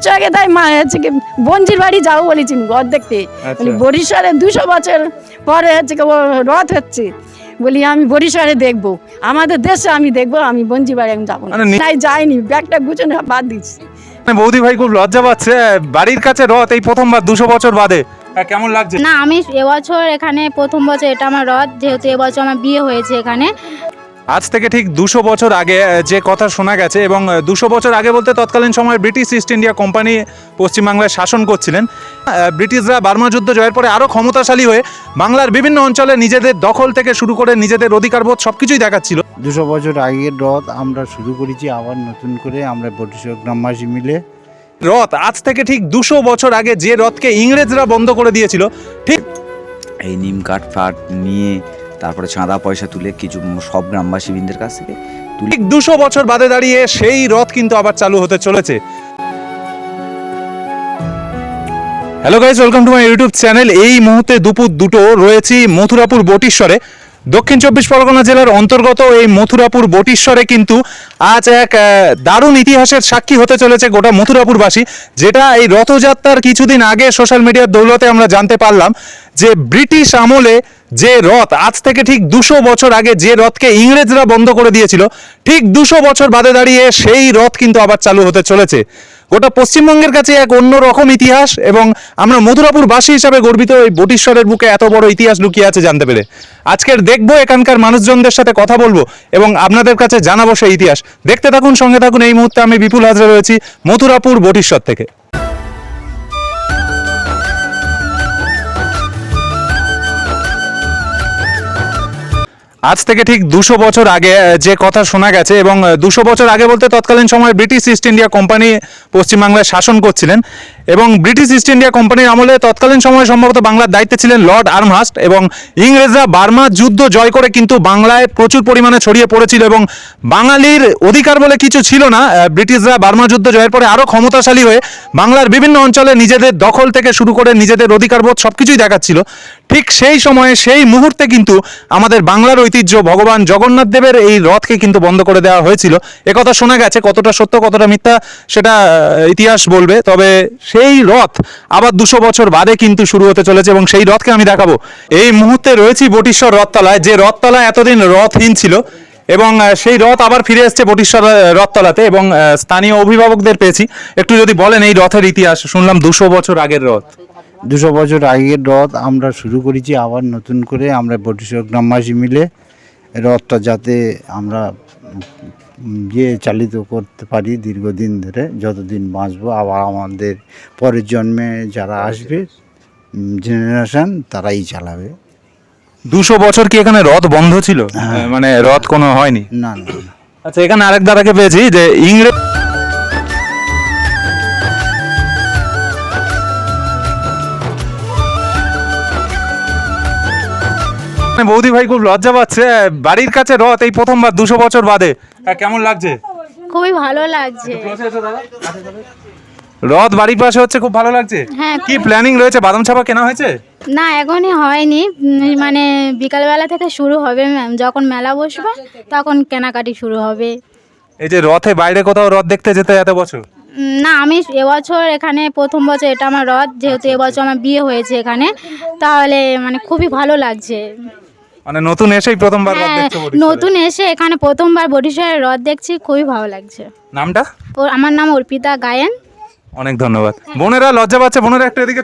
বছর আগে তাই মা হচ্ছে কি বঞ্জির বাড়ি যাবো বলেছি রথ দেখতে। বরিশালে 200 বছর পরে হচ্ছে কি রথ হচ্ছে, বলি আমি বরিশালে দেখবো, আমাদের দেশে আমি দেখবো, আমি বঞ্জি বাড়ি আমি যাবো না, তাই যাইনি, ব্যাগটা গুছানো বাদ দিচ্ছি। বৌদি ভাই খুব লজ্জা পাচ্ছে, বাড়ির কাছে রথ এই প্রথমবার 200 বছর বাদে, কেমন লাগছে? না আমি এবছর এখানে প্রথম বছর, এটা আমার রথ, যেহেতু এবছর আমার বিয়ে হয়েছে এখানে। আজ থেকে ঠিক 200 বছর আগে যে কথা শোনা গেছে, এবং 200 বছর আগে বলতে তৎকালীন সময় ব্রিটিশ ইস্ট ইন্ডিয়া কোম্পানি পশ্চিমবাংলায় শাসন করছিলেন। ব্রিটিশরা বার্মা যুদ্ধ জয়ের পরে আরও ক্ষমতাশালী হয়ে বাংলার বিভিন্ন অঞ্চলে নিজেদের দখল থেকে শুরু করে নিজেদের অধিকারবোধ সব কিছুই দেখাচ্ছিল। 200 বছর আগের রথ আমরা শুরু করেছি আবার নতুন করে, আমরা বরিশাল গ্রামবাসী মিলে। রথ আজ থেকে ঠিক 200 বছর আগে যে রথকে ইংরেজরা বন্ধ করে দিয়েছিল, ঠিক এই নিম কাঠ ফাট নিয়ে তারপরে চাঁদা পয়সা তুলে কিছু সব গ্রামবাসী বৃন্দের কাছ থেকে ঠিক 200 বছর বাদে দাঁড়িয়ে সেই রথ কিন্তু আবার চালু হতে চলেছে। Hello guys, welcome to my YouTube channel. এই মুহূর্তে দুপুর 2টো রয়েছি মথুরাপুর বটিশ্বরে, দক্ষিণ 24 পরগনা জেলার অন্তর্গত এই মথুরাপুর বটিশ্বরে কিন্তু আজ এক দারুণ ইতিহাসের সাক্ষী হতে চলেছে গোটা মথুরাপুরবাসী, যেটা এই রথযাত্রার কিছুদিন আগে সোশ্যাল মিডিয়ার দৌলতে আমরা জানতে পারলাম যে ব্রিটিশ আমলে যে রথ আজ থেকে ঠিক 200 বছর আগে যে রথকে ইংরেজরা বন্ধ করে দিয়েছিল, ঠিক 200 বছর বাদে দাঁড়িয়ে সেই রথ কিন্তু আবার চালু হতে চলেছে। গোটা পশ্চিমবঙ্গের কাছে এক অন্যরকম ইতিহাস, এবং আমরা মথুরাপুরবাসী হিসাবে গর্বিত এই বটিশ্বরের বুকে এত বড় ইতিহাস লুকিয়ে আছে জানতে পেরে। আজকের দেখবো, এখানকার মানুষজনদের সাথে কথা বলবো এবং আপনাদের কাছে জানাবো সেই ইতিহাস। দেখতে থাকুন, সঙ্গে থাকুন। এই মুহূর্তে আমি বিপুল হাজরা রয়েছি মথুরাপুর বটিশ্বর থেকে। আজ থেকে ঠিক 200 বছর আগে যে কথা শোনা গেছে, এবং 200 বছর আগে বলতে তৎকালীন সময় ব্রিটিশ ইস্ট ইন্ডিয়া কোম্পানি পশ্চিমবাংলায় শাসন করছিলেন, এবং ব্রিটিশ ইস্ট ইন্ডিয়া কোম্পানির আমলে তৎকালীন সময় সম্ভবত বাংলার দায়িত্বে ছিলেন লর্ড আর্মহাস্ট, এবং ইংরেজরা বার্মা যুদ্ধ জয় করে কিন্তু বাংলায় প্রচুর পরিমাণে ছড়িয়ে পড়েছিল, এবং বাঙালির অধিকার বলে কিছু ছিল না। ব্রিটিশরা বার্মা যুদ্ধ জয়ের পরে আরও ক্ষমতাশালী হয়ে বাংলার বিভিন্ন অঞ্চলে নিজেদের দখল থেকে শুরু করে নিজেদের অধিকারবোধ সব কিছুই দেখাচ্ছিল। ঠিক সেই সময়ে সেই মুহূর্তে কিন্তু আমাদের বাংলার ঐতিহ্য ভগবান জগন্নাথ দেবের এই রথকে কিন্তু বন্ধ করে দেওয়া হয়েছিল। একথা শোনা গেছে, কতটা সত্য কতটা মিথ্যা সেটা ইতিহাস বলবে। তবে সেই রথ আবার 200 বছর বাদে কিন্তু শুরু হতে চলেছে, এবং সেই রথকে আমি দেখাবো। এই মুহূর্তে রয়েছি বটিশ্বর রথতলায়, যে রথতলা এতদিন রথহীন ছিল, এবং সেই রথ আবার ফিরে এসছে বটিশ্বর রথতলাতে, এবং স্থানীয় অভিভাবকদের পেয়েছি। একটু যদি বলেন এই রথের ইতিহাস। শুনলাম 200 বছর আগের রথ। 200 বছর আগের রথ আমরা শুরু করেছি আবার নতুন করে, আমরা বরিশাল গ্রামবাসী মিলে রথটা যাতে আমরা চালিত করতে পারি দীর্ঘদিন ধরে, যতদিন বাঁচবো, আবার আমাদের পরের জন্মে যারা আসবে জেনারেশন তারাই চালাবে। 200 বছর কি এখানে রথ বন্ধ ছিল? মানে রথ কোনো হয়নি? না না। আচ্ছা, এখানে আরেক দাদাকে পেয়েছি যে ইংরেজ বৌদি ভাই খুব লজ্জা পাচ্ছে, বাড়ির কাছে রথ এই প্রথমবার 200 বছর বাদে, কেমন লাগছে? খুবই ভালো লাগছে। রথ বাড়ির পাশে হচ্ছে, খুব ভালো লাগছে। হ্যাঁ। কি প্ল্যানিং রয়েছে? বাদাম ছাপা কেনা হয়েছে? না এখনই হয়নি, মানে বিকালবেলা থেকে শুরু হবে, যখন মেলা বসবে তখন কেনাকাটি শুরু হবে। এই যে রথে বাইরে কোথাও রথ দেখতে যেতে এত বছর? না আমি এবছর এখানে প্রথম বছর, এটা আমার রথ, যেহেতু এবছর আমার বিয়ে হয়েছে এখানে, তাহলে মানে খুবই ভালো লাগছে। মানে নতুন এসেই প্রথমবার রথ দেখতে বটিশ্বরে? নতুন এসে এখানে প্রথমবার বটিশ্বরের রথ দেখছি, খুবই ভালো লাগছে। নামটা? আমার নাম অর্পিতা গায়েন। অনেক ধন্যবাদ। বোনেরা লজ্জা পাচ্ছে, বোনেরা একটু এদিকে।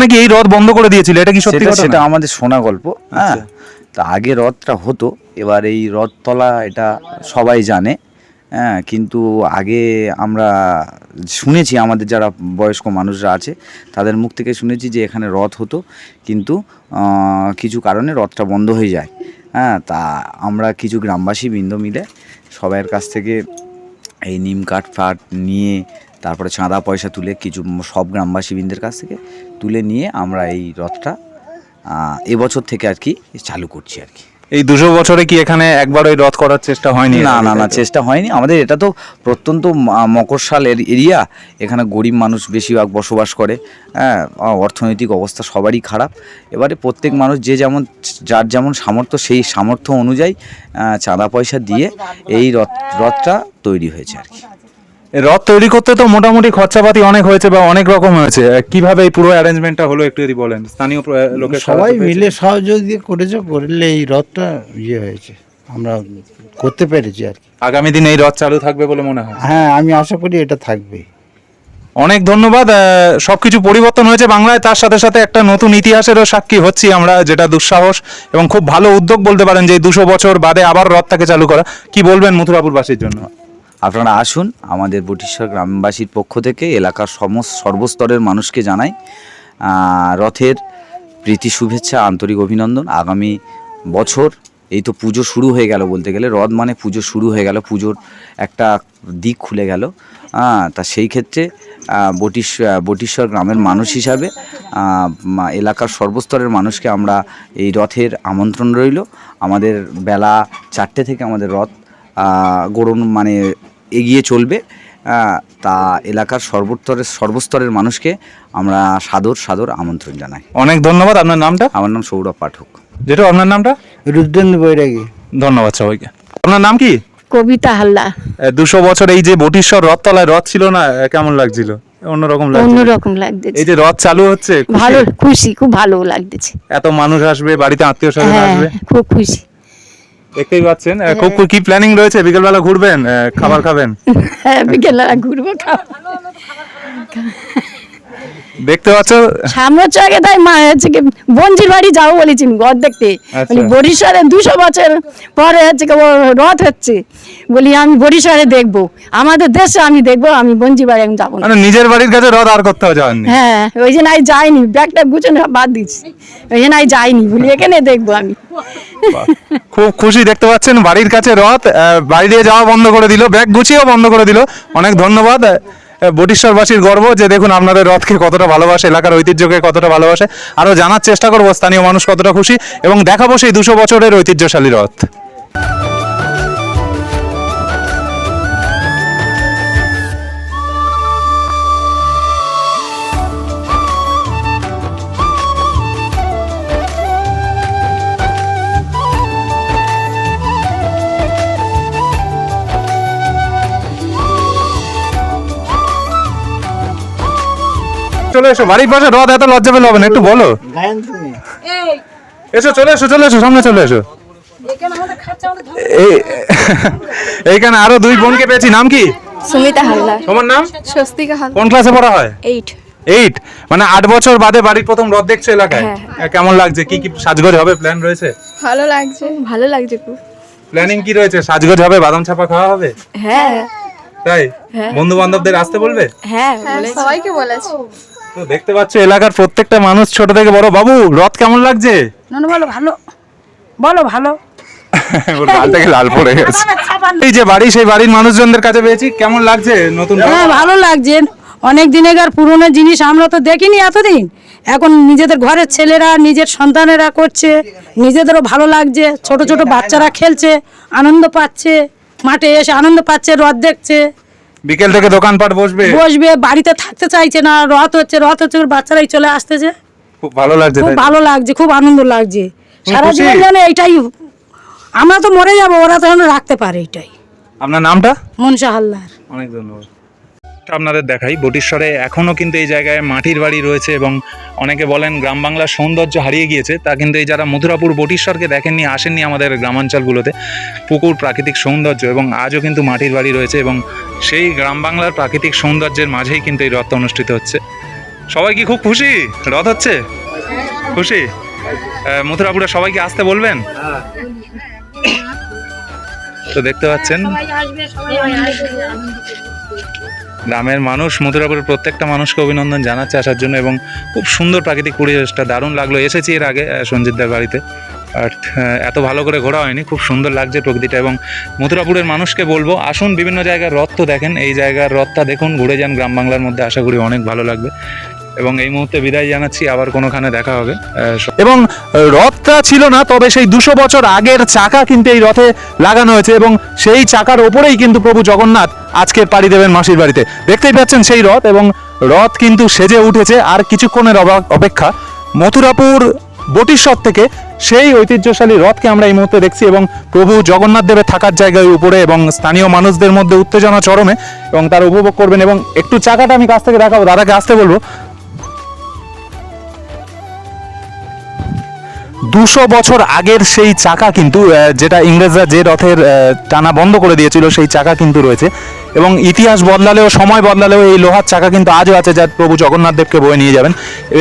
নাকি এই রথ বন্ধ করে দিয়েছিল, এটা কি সত্যি কথা? সেটা আমাদের শোনা গল্প। হ্যাঁ, তা আগে রথটা হতো, এবার এই রথতলা এটা সবাই জানে। হ্যাঁ, কিন্তু আগে আমরা শুনেছি, আমাদের যারা বয়স্ক মানুষরা আছে তাদের মুখ থেকে শুনেছি যে এখানে রথ হতো, কিন্তু কিছু কারণে রথটা বন্ধ হয়ে যায়। হ্যাঁ, তা আমরা কিছু গ্রামবাসী বৃন্দ মিলে সবাইয়ের কাছ থেকে এই নিম কাঠ ফাট নিয়ে তারপরে চাঁদা পয়সা তুলে কিছু সব গ্রামবাসী বৃন্দের কাছ থেকে তুলে নিয়ে আমরা এই রথটা এবছর থেকে আর কি চালু করছি আর কি। এই 200 বছরে কি এখানে একবার ওই রথ করার চেষ্টা হয়নি? না চেষ্টা হয়নি আমাদের। এটা তো প্রত্যন্ত মকরশালের এরিয়া, এখানে গরিব মানুষ বেশিরভাগ বসবাস করে। হ্যাঁ, অর্থনৈতিক অবস্থা সবারই খারাপ। এবারে প্রত্যেক মানুষ যার যেমন সামর্থ্য, সেই সামর্থ্য অনুযায়ী চাঁদা পয়সা দিয়ে এই রথটা তৈরি হয়েছে আর কি। এই রথ তৈরি করতে তো মোটামুটি খরচাপাতি অনেক হয়েছে বা অনেক রকম হয়েছে, কিভাবে এই পুরো অ্যারেঞ্জমেন্টটা হলো একটু যদি বলেন। স্থানীয় লোকের সবাই মিলে সহযোগিতা করেছে, করলে এই রথটা হয়েছে, আমরা করতে পেরেছি আর কি। আগামী দিনে এই রথ চালু থাকবে বলে মনে হয়? হ্যাঁ, আমি আশা করি এটা থাকবে। অনেক ধন্যবাদ। সবকিছু পরিবর্তন হয়েছে বাংলায়, তার সাথে সাথে একটা নতুন ইতিহাসেরও সাক্ষী হচ্ছি আমরা, যেটা দুঃসাহস এবং খুব ভালো উদ্যোগ বলতে পারেন যে 200 বছর বাদে আবার রথটাকে চালু করা। কি বলবেন মথুরাপুরবাসীর জন্য? আপনারা আসুন, আমাদের বটিশ্বর গ্রামবাসীর পক্ষ থেকে এলাকার সর্বস্তরের মানুষকে জানাই রথের প্রীতি শুভেচ্ছা, আন্তরিক অভিনন্দন। আগামী বছর এই তো পুজো শুরু হয়ে গেল, বলতে গেলে রথ মানে পুজো শুরু হয়ে গেল, পুজোর একটা দিক খুলে গেল। তা সেই ক্ষেত্রে বটিশ্বর গ্রামের মানুষ হিসাবে এলাকার সর্বস্তরের মানুষকে আমরা এই রথের আমন্ত্রণ রইল। আমাদের বেলা 4টে থেকে আমাদের রথ মানে এগিয়ে চলবে। তা এলাকার সর্বস্তরের মানুষকে আমরা সাদর আমন্ত্রণ জানাই। অনেক ধন্যবাদ। আপনার নামটা? আমার নাম সৌরভ পাঠক। যেটা আপনার নামটা? রুদ্রেন্দ্র বৈরাগী। ধন্যবাদ সবাইকে। আপনার নাম কি? কবিতা হালদার। 200 বছর এই যে বটিশ্বর রথতলায় রথ ছিল না, কেমন লাগছিল? অন্যরকম লাগছে? অন্যরকম লাগতেছে। এই যে রথ চালু হচ্ছে, ভালো, খুশি, খুব ভালো লাগতেছে। এত মানুষ আসবে, বাড়িতে আত্মীয় স্বজন হ্যাঁ, আসবে, খুব খুশি। দেখতেই পাচ্ছেন। খুব কি প্ল্যানিং রয়েছে? বিকেলবেলা ঘুরবেন, খাবার খাবেন? হ্যাঁ, বিকেলবেলা ঘুরবো, খাবো। দেখতে পাচ্ছ সামনে আগে তাই মা হচ্ছে কি বঞ্জির বাড়ি যাবো বলেছি রথ দেখতে। আচ্ছা। বরিশালে 200 বছর পরে হচ্ছে কি রথ হচ্ছে, বলি আমি বরিশালে দেখবো, আমাদের দেশে আমি দেখবো, আমি বঞ্জির বাড়ি আমি যাবো না। মানে নিজের বাড়ির কাছে রথ আর করতে যাননি? হ্যাঁ, ওই জন্য আমি যাইনি, ব্যাগটা গুছানো বাদ দিচ্ছি, ওই জন্য আমি যাইনি, বলি এখানে দেখবো আমি। খুব খুশি, দেখতে পাচ্ছেন বাড়ির কাছে রথ, বাড়ি দিয়ে যাওয়া বন্ধ করে দিল, ব্যাগ গুছিয়েও বন্ধ করে দিল। অনেক ধন্যবাদ। বটিশ্বরবাসীর গর্ব যে দেখুন আপনাদের রথকে কতটা ভালোবাসে, এলাকার ঐতিহ্যকে কতটা ভালোবাসে। আরও জানার চেষ্টা করবো স্থানীয় মানুষ কতটা খুশি, এবং দেখাবো সেই 200 বছরের ঐতিহ্যশালী রথ। চলে এসো, বাড়ির পাশে রথ, এত লজ্জা পেলে হবে না, একটু বলো। এসো, চলে এসো, সামনে চলে এসো। এইখানে আরো 2 বোনকে পেয়েছি। নাম কি? সুমিতা হালদার। তোমার নাম? স্বস্তিকা হালদার। কোন ক্লাসে পড়া হয়? 8। মানে 8 বছর বাদে বাড়ির প্রথম রথ দেখছো এলাকায়? হ্যাঁ। কেমন লাগছে? কি সাজগোজ হবে, প্ল্যান রয়েছে? ভালো লাগছে খুব। প্ল্যানিং কি রয়েছে? সাজগোজ হবে, বাদাম ছাপা খাওয়া হবে? হ্যাঁ তাই বন্ধু বান্ধবদের আসতে বলবে? হ্যাঁ, সবাইকে বলেছি। তো দেখতে পাচ্ছ এলাকার প্রত্যেকটা মানুষ ছোট থেকে বড়। বাবু, রথ কেমন লাগছে? বলো ভালো। ওর গাল থেকে লাল পড়ে গেছে। এই যে বাড়ি, সেই বাড়ির মানুষজনদের কাছে পেয়েছি, কেমন লাগছে নতুন? হ্যাঁ, ভালো লাগছে। অনেক দিনেকার পুরনো জিনিস আমরা তো দেখিনি এতদিন, এখন নিজেদের ঘরের ছেলেরা, নিজের সন্তানেরা করছে, নিজেদেরও ভালো লাগছে। ছোট ছোট বাচ্চারা খেলছে, আনন্দ পাচ্ছে, মাঠে এসে আনন্দ পাচ্ছে, রথ দেখছে। বিকেল থেকে দোকানপাট বসবে, বাড়িতে থাকতে চাইছে না, রথ হচ্ছে বাচ্চারাই চলে আসতেছে। খুব ভালো লাগছে, খুব ভালো লাগছে, খুব আনন্দ লাগছে। সারা খুশি? জীবন যেন এইটাই, আমরা তো মরে যাবো, ওরা তো রাখতে পারে এইটাই। আপনার নামটা? মনসা হালদার। অনেক ধন্যবাদ। আপনাদের দেখাই বটিশ্বরে এখনও কিন্তু এই জায়গায় মাটির বাড়ি রয়েছে, এবং অনেকে বলেন গ্রাম বাংলার সৌন্দর্য হারিয়ে গিয়েছে। তা কিন্তু এই যারা মথুরাপুর বটিশ্বরকে দেখেননি, আসেননি আমাদের গ্রামাঞ্চলগুলোতে, পুকুর, প্রাকৃতিক সৌন্দর্য, এবং আজও কিন্তু মাটির বাড়ি রয়েছে, এবং সেই গ্রাম বাংলার প্রাকৃতিক সৌন্দর্যের মাঝেই কিন্তু এই রথ অনুষ্ঠিত হচ্ছে। সবাই কি খুব খুশি? রথ হচ্ছে, খুশি? মথুরাপুরে সবাইকে আসতে বলবেন? তো দেখতে পাচ্ছেন গ্রামের মানুষ মথুরাপুরের প্রত্যেকটা মানুষকে অভিনন্দন জানাচ্ছে আসার জন্য, এবং খুব সুন্দর প্রাকৃতিক পরিবেশটা দারুণ লাগলো। এসেছি এর আগে সঞ্জিতদার বাড়িতে, বাট এত ভালো করে ঘোরা হয়নি। খুব সুন্দর লাগছে প্রকৃতিটা, এবং মথুরাপুরের মানুষকে বলবো আসুন, বিভিন্ন জায়গার রথ তো দেখেন, এই জায়গার রথটা দেখুন, ঘুরে যান গ্রাম বাংলার মধ্যে, আশা করি অনেক ভালো লাগবে। এবং এই মুহূর্তে বিদায় জানাচ্ছি, আবার কোনোখানে দেখা হবে। এবং রথটা ছিল না, তবে সেই 200 বছর আগের চাকা কিন্তু এই রথে লাগানো হয়েছে এবং সেই চাকার ওপরেই কিন্তু প্রভু জগন্নাথ আজকের পাড়ি দেবেন মাসির বাড়িতে। দেখতেই পাচ্ছেন সেই রথ, এবং রথ কিন্তু সেজে উঠেছে। আর কিছুক্ষণের অপেক্ষা মথুরাপুর বটিশ্বর থেকে সেই ঐতিহ্যশালী রথকে আমরা এই মুহূর্তে দেখছি, এবং প্রভু জগন্নাথ দেবের থাকার জায়গায় উপরে এবং স্থানীয় মানুষদের মধ্যে উত্তেজনা চরমে, এবং তার উপভোগ করবেন। এবং একটু চাকাটা আমি কাছ থেকে দেখাবো, দাদাকে আসতে বলবো। 200 বছর আগের সেই চাকা কিন্তু, যেটা ইংরেজরা যে রথের টানা বন্ধ করে দিয়েছিল, সেই চাকা কিন্তু রয়েছে। এবং ইতিহাস বদলালেও, সময় বদলালেও এই লোহার চাকা কিন্তু আজও আছে, যা প্রভু জগন্নাথ দেবকে বয়ে নিয়ে যাবেন।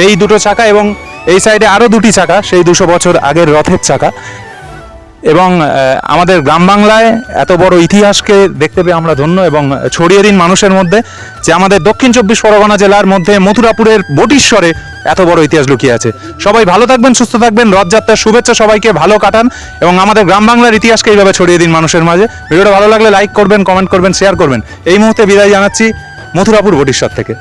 এই দুটো চাকা এবং এই সাইডে আরও দুটি চাকা, সেই 200 বছর আগের রথের চাকা। এবং আমাদের গ্রাম বাংলায় এত বড় ইতিহাসকে দেখতে পেয়ে আমরা ধন্য, এবং ছড়িয়ে দিন মানুষের মধ্যে যে আমাদের দক্ষিণ 24 পরগনা জেলার মধ্যে মথুরাপুরের বটিশ্বরে এত বড় ইতিহাস লুকিয়ে আছে। সবাই ভালো থাকবেন, সুস্থ থাকবেন, রথযাত্রার শুভেচ্ছা সবাইকে, ভালো কাটান এবং আমাদের গ্রাম বাংলার ইতিহাসকে এইভাবে ছড়িয়ে দিন মানুষের মাঝে। ভিডিওটা ভালো লাগলে লাইক করবেন, কমেন্ট করবেন, শেয়ার করবেন। এই মুহূর্তে বিদায় জানাচ্ছি মথুরাপুর বটিশ্বর থেকে।